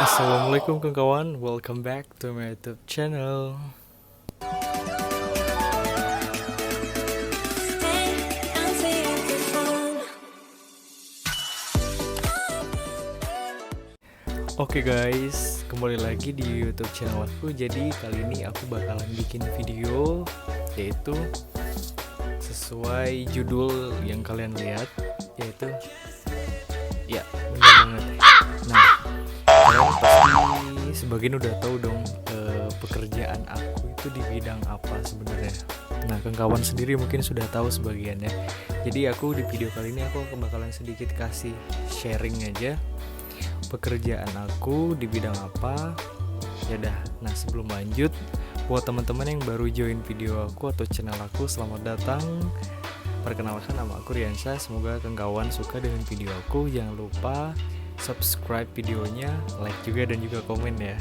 Assalamualaikum kawan, welcome back to my YouTube channel. Oke guys, kembali lagi di YouTube channel aku. Jadi kali ini aku bakalan bikin video, yaitu sesuai judul yang kalian lihat, yaitu ya benar banget. Nah, kalian pasti sebagian udah tahu dong pekerjaan aku itu di bidang apa sebenarnya. Nah, kawan sendiri mungkin sudah tahu sebagiannya. Jadi aku di video kali ini aku bakalan sedikit kasih sharing aja pekerjaan aku di bidang apa. Ya dah. Nah, sebelum lanjut, buat teman-teman yang baru join video aku atau channel aku, selamat datang. Perkenalkan, nama aku Riansyah. Semoga kawan suka dengan video aku. Jangan lupa subscribe videonya, like juga dan juga komen ya.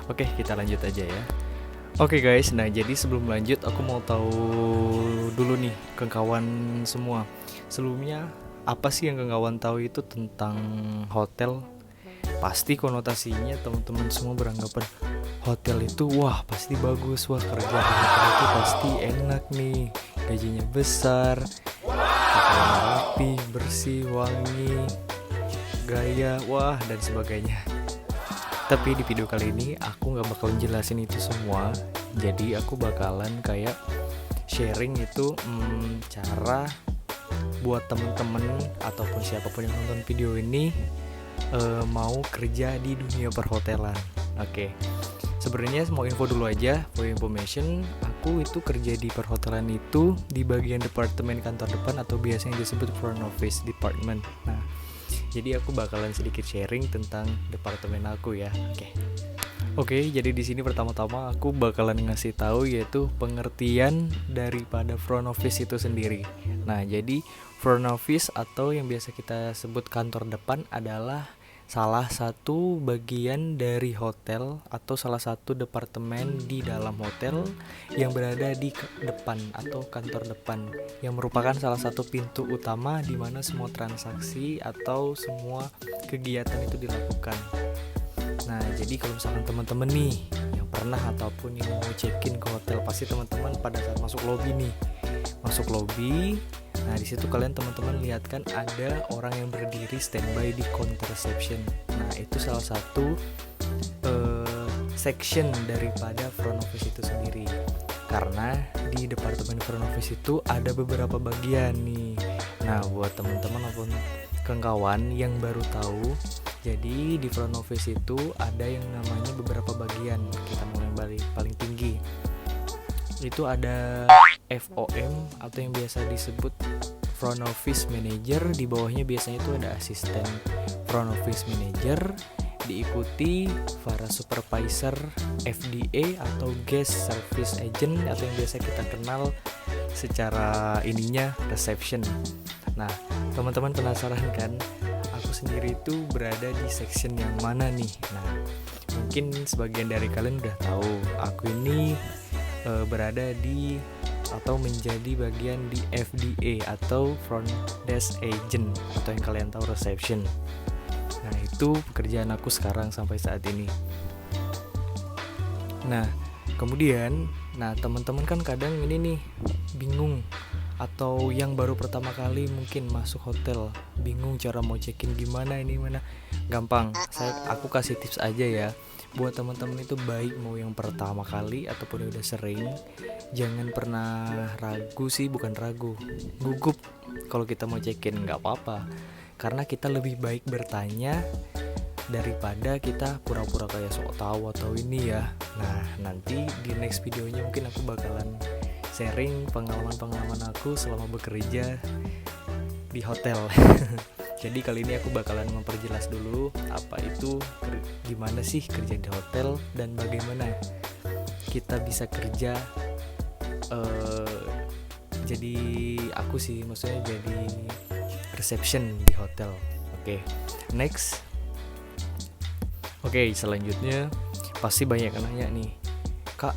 Oke, kita lanjut aja ya. Oke guys, nah jadi sebelum lanjut aku mau tahu dulu nih kawan semua. Sebelumnya apa sih yang kawan tahu itu tentang hotel? Pasti konotasinya teman-teman semua beranggapan hotel itu wah pasti bagus, wah kerja di hotel itu pasti enak nih, gajinya besar, pakai rapi, bersih, wangi, gaya, wah dan sebagainya. Tapi di video kali ini aku nggak bakalan jelasin itu semua. Jadi aku bakalan kayak sharing itu cara buat temen-temen ataupun siapapun yang nonton video ini mau kerja di dunia perhotelan. Oke. Sebenarnya mau info dulu aja, for information, aku itu kerja di perhotelan itu di bagian departemen kantor depan atau biasanya disebut front office department. Nah, jadi aku bakalan sedikit sharing tentang departemen aku ya. Oke, jadi di sini pertama-tama aku bakalan ngasih tahu yaitu pengertian daripada front office itu sendiri. Nah, jadi front office atau yang biasa kita sebut kantor depan adalah salah satu bagian dari hotel atau salah satu departemen di dalam hotel yang berada di depan atau kantor depan, yang merupakan salah satu pintu utama di mana semua transaksi atau semua kegiatan itu dilakukan. Nah, jadi kalau misalkan teman-teman nih yang pernah ataupun yang mau check-in ke hotel, pasti teman-teman pada saat masuk lobby, nah di situ kalian teman-teman lihat kan ada orang yang berdiri standby di counter reception. Nah, itu salah satu section daripada front office itu sendiri. Karena di departemen front office itu ada beberapa bagian nih. Nah, buat teman-teman ataupun kawan yang baru tahu, jadi di front office itu ada yang namanya beberapa bagian. Kita mulai paling tinggi. Itu ada FOM atau yang biasa disebut front office manager. Di bawahnya biasanya itu ada asisten front office manager, diikuti para supervisor FDA atau guest service agent atau yang biasa kita kenal secara ininya reception. Nah, teman-teman penasaran kan aku sendiri itu berada di section yang mana nih? Nah, mungkin sebagian dari kalian udah tahu aku ini berada di atau menjadi bagian di FDA atau front desk agent atau yang kalian tahu reception. Nah, itu pekerjaan aku sekarang sampai saat ini. Nah, kemudian teman-teman kan kadang ini nih bingung, atau yang baru pertama kali mungkin masuk hotel bingung cara mau check-in gimana, ini mana. Gampang, aku kasih tips aja ya. Buat teman-teman itu baik mau yang pertama kali ataupun yang udah sering, jangan pernah gugup kalau kita mau check-in. Nggak apa-apa, karena kita lebih baik bertanya daripada kita pura-pura kayak sok tahu atau ini ya. Nah, nanti di next videonya mungkin aku bakalan sharing pengalaman aku selama bekerja di hotel. Jadi kali ini aku bakalan memperjelas dulu apa itu, gimana sih kerja di hotel dan bagaimana kita bisa kerja jadi aku sih maksudnya jadi reception di hotel. Next. Selanjutnya pasti banyak yang nanya nih, Kak,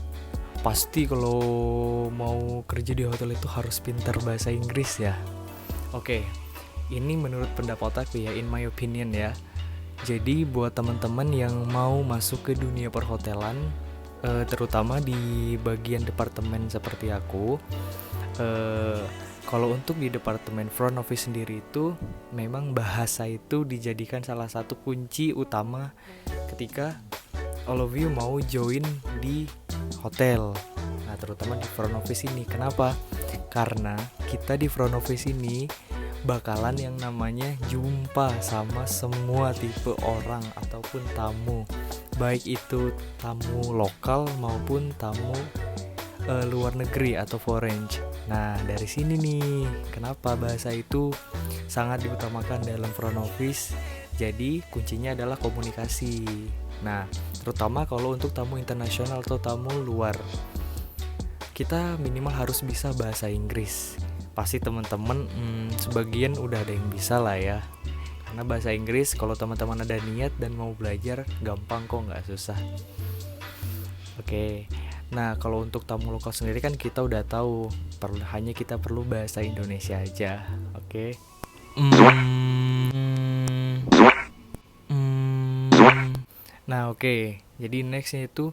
pasti kalau mau kerja di hotel itu harus pintar bahasa Inggris ya? Ini menurut pendapat aku ya, in my opinion ya, Jadi buat teman-teman yang mau masuk ke dunia perhotelan, terutama di bagian departemen seperti aku, kalau untuk di departemen front office sendiri itu memang bahasa itu dijadikan salah satu kunci utama ketika all of you mau join di hotel. Nah, terutama di front office ini. Kenapa? Karena kita di front office ini bakalan yang namanya jumpa sama semua tipe orang ataupun tamu, baik itu tamu lokal maupun tamu luar negeri atau foreign. Nah, dari sini nih kenapa bahasa itu sangat diutamakan dalam front office. Jadi kuncinya adalah komunikasi. Nah, terutama kalau untuk tamu internasional atau tamu luar, kita minimal harus bisa bahasa Inggris. Pasti teman-teman sebagian udah ada yang bisa lah ya. Karena bahasa Inggris kalau teman-teman ada niat dan mau belajar gampang kok, nggak susah. Oke. Nah, kalau untuk tamu lokal sendiri kan kita udah tahu, hanya kita perlu bahasa Indonesia aja. Oke. Nah, oke. Jadi nextnya itu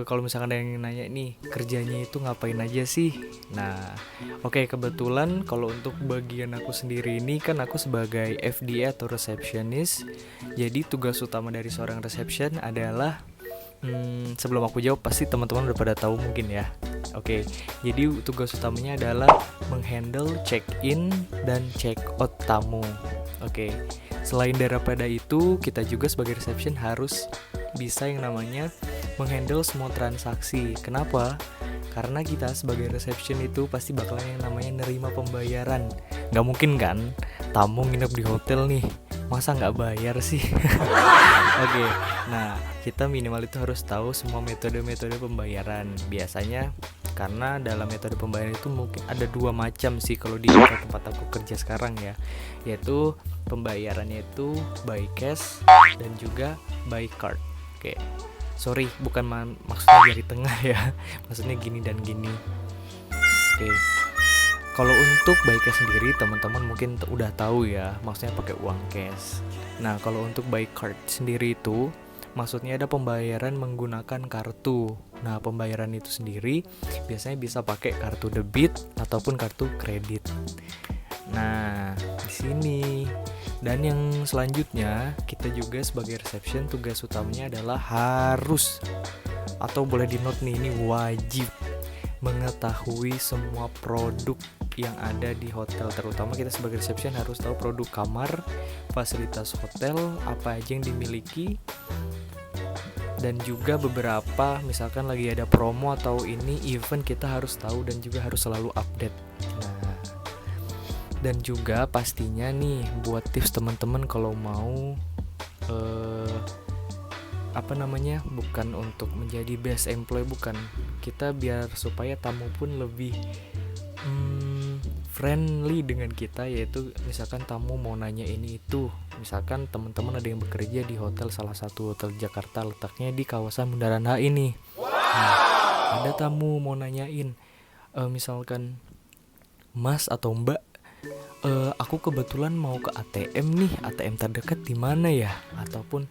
kalau misalkan ada yang nanya nih, kerjanya itu ngapain aja sih? Nah, oke, kebetulan kalau untuk bagian aku sendiri ini kan aku sebagai FDA atau receptionist. Jadi tugas utama dari seorang reception adalah sebelum aku jawab pasti teman-teman udah pada tahu mungkin ya. Oke, jadi tugas utamanya adalah menghandle check-in dan check-out tamu. Oke, selain daripada itu, kita juga sebagai reception harus bisa yang namanya menghandle semua transaksi. Kenapa? Karena kita sebagai reception itu pasti bakalan yang namanya nerima pembayaran. Gak mungkin kan tamu nginep di hotel nih, masa gak bayar sih? Oke, nah kita minimal itu harus tahu semua metode-metode pembayaran. Biasanya karena dalam metode pembayaran itu mungkin ada 2 macam sih kalau di tempat aku kerja sekarang ya, yaitu pembayarannya itu by cash dan juga by card. Oke, sorry, bukan maksudnya jari tengah ya, maksudnya gini dan gini. Oke, kalau untuk by cash sendiri teman-teman mungkin udah tahu ya, maksudnya pakai uang cash. Nah, kalau untuk by card sendiri itu maksudnya ada pembayaran menggunakan kartu. Nah, pembayaran itu sendiri biasanya bisa pakai kartu debit ataupun kartu kredit. Nah, di sini. Dan yang selanjutnya, kita juga sebagai reception tugas utamanya adalah harus, atau boleh di note nih, ini wajib mengetahui semua produk yang ada di hotel. Terutama kita sebagai reception harus tahu produk kamar, fasilitas hotel, apa aja yang dimiliki, dan juga beberapa misalkan lagi ada promo atau ini event kita harus tahu dan juga harus selalu update. Dan juga pastinya nih buat tips teman-teman kalau mau bukan untuk menjadi best employee, bukan, kita biar supaya tamu pun lebih friendly dengan kita, yaitu misalkan tamu mau nanya ini itu, misalkan teman-teman ada yang bekerja di hotel, salah satu hotel Jakarta letaknya di kawasan Bundaran HI nih. Nah, ada tamu mau nanyain misalkan, Mas atau Mbak, aku kebetulan mau ke ATM nih, ATM terdekat di mana ya? Ataupun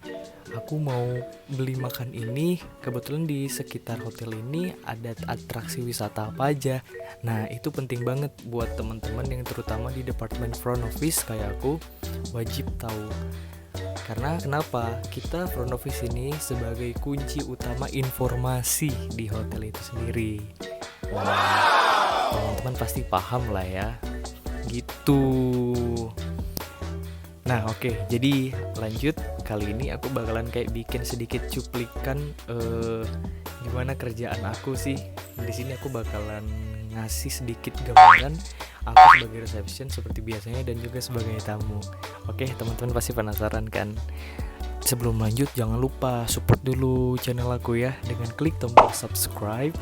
aku mau beli makan ini, kebetulan di sekitar hotel ini ada atraksi wisata apa aja. Nah, itu penting banget buat teman-teman yang terutama di departemen front office kayak aku, wajib tahu. Karena kenapa? Kita front office ini sebagai kunci utama informasi di hotel itu sendiri. Nah, teman-teman pasti paham lah ya. Gitu. Nah, oke, jadi lanjut. Kali ini aku bakalan kayak bikin sedikit cuplikan gimana kerjaan aku sih. Di sini aku bakalan ngasih sedikit gambaran aku sebagai reception seperti biasanya dan juga sebagai tamu. Oke, teman-teman pasti penasaran kan? Sebelum lanjut, jangan lupa support dulu channel aku ya dengan klik tombol subscribe,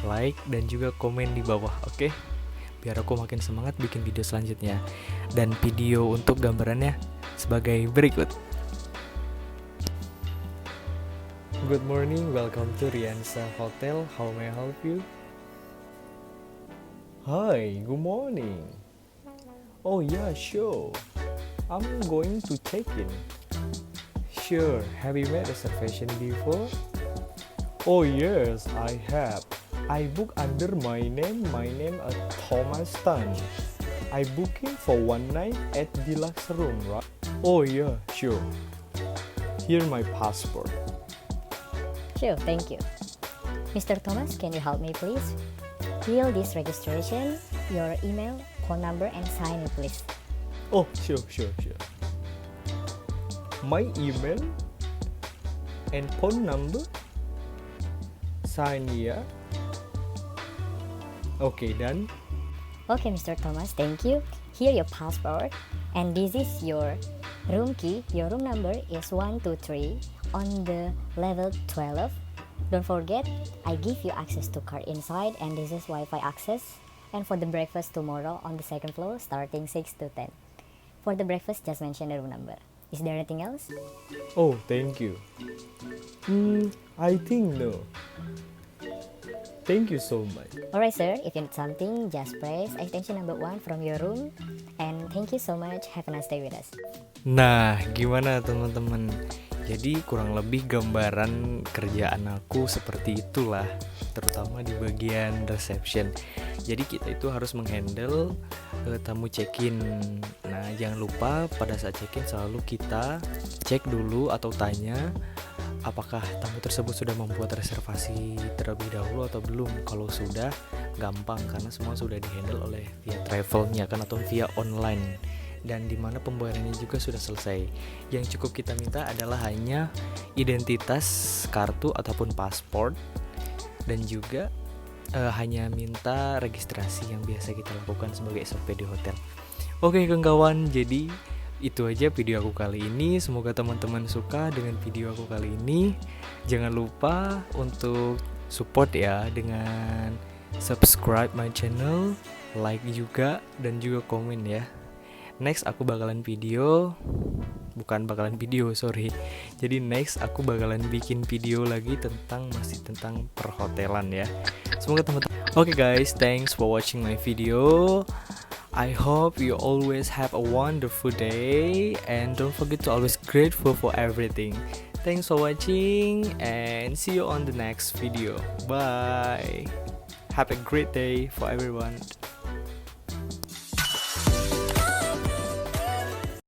like, dan juga komen di bawah, oke? Biar aku makin semangat bikin video selanjutnya. Dan video untuk gambarannya sebagai berikut. Good morning, welcome to Riansa Hotel. How may I help you? Hi, good morning. Oh yeah, sure. I'm going to check in. sure. Have you made reservation before? Oh yes, I have. I book under my name Thomas Tan. I booking for one night at deluxe room, right? Oh yeah, sure. Here my passport. Sure, thank you. Mr. Thomas, can you help me please? Fill this registration, your email, phone number, and sign it please. Oh, sure. My email and phone number. Sign here. Okay, done. Okay, Mr. Thomas, thank you. Here your passport, and this is your room key. Your room number is 123 on the level 12. Don't forget, I give you access to car inside, and this is Wi-Fi access. And for the breakfast tomorrow on the second floor, starting 6 to 10. For the breakfast, just mention the room number. Is there anything else? Oh, thank you. I think no. Thank you so much. Alright sir, if you need something, just press extension number 1 from your room. And thank you so much, have a nice day with us. Nah, gimana teman-teman? Jadi kurang lebih gambaran kerjaan aku seperti itulah, terutama di bagian reception. Jadi kita itu harus menghandle tamu check-in. Nah, jangan lupa pada saat check-in selalu kita cek dulu atau tanya apakah tamu tersebut sudah membuat reservasi terlebih dahulu atau belum. Kalau sudah, gampang karena semua sudah dihandle oleh via travelnya kan atau via online. Dan dimana pembayarannya juga sudah selesai. Yang cukup kita minta adalah hanya identitas kartu ataupun paspor, dan juga hanya minta registrasi yang biasa kita lakukan sebagai SOP di hotel. Oke kawan, jadi itu aja video aku kali ini. Semoga teman-teman suka dengan video aku kali ini. Jangan lupa untuk support ya dengan subscribe my channel, like juga, dan juga komen ya. Next aku bakalan Jadi next aku bakalan bikin video lagi masih tentang perhotelan ya. Semoga teman-teman. Okay guys, thanks for watching my video. I hope you always have a wonderful day, and don't forget to always grateful for everything. Thanks for watching and see you on the next video. Bye. Have a great day for everyone.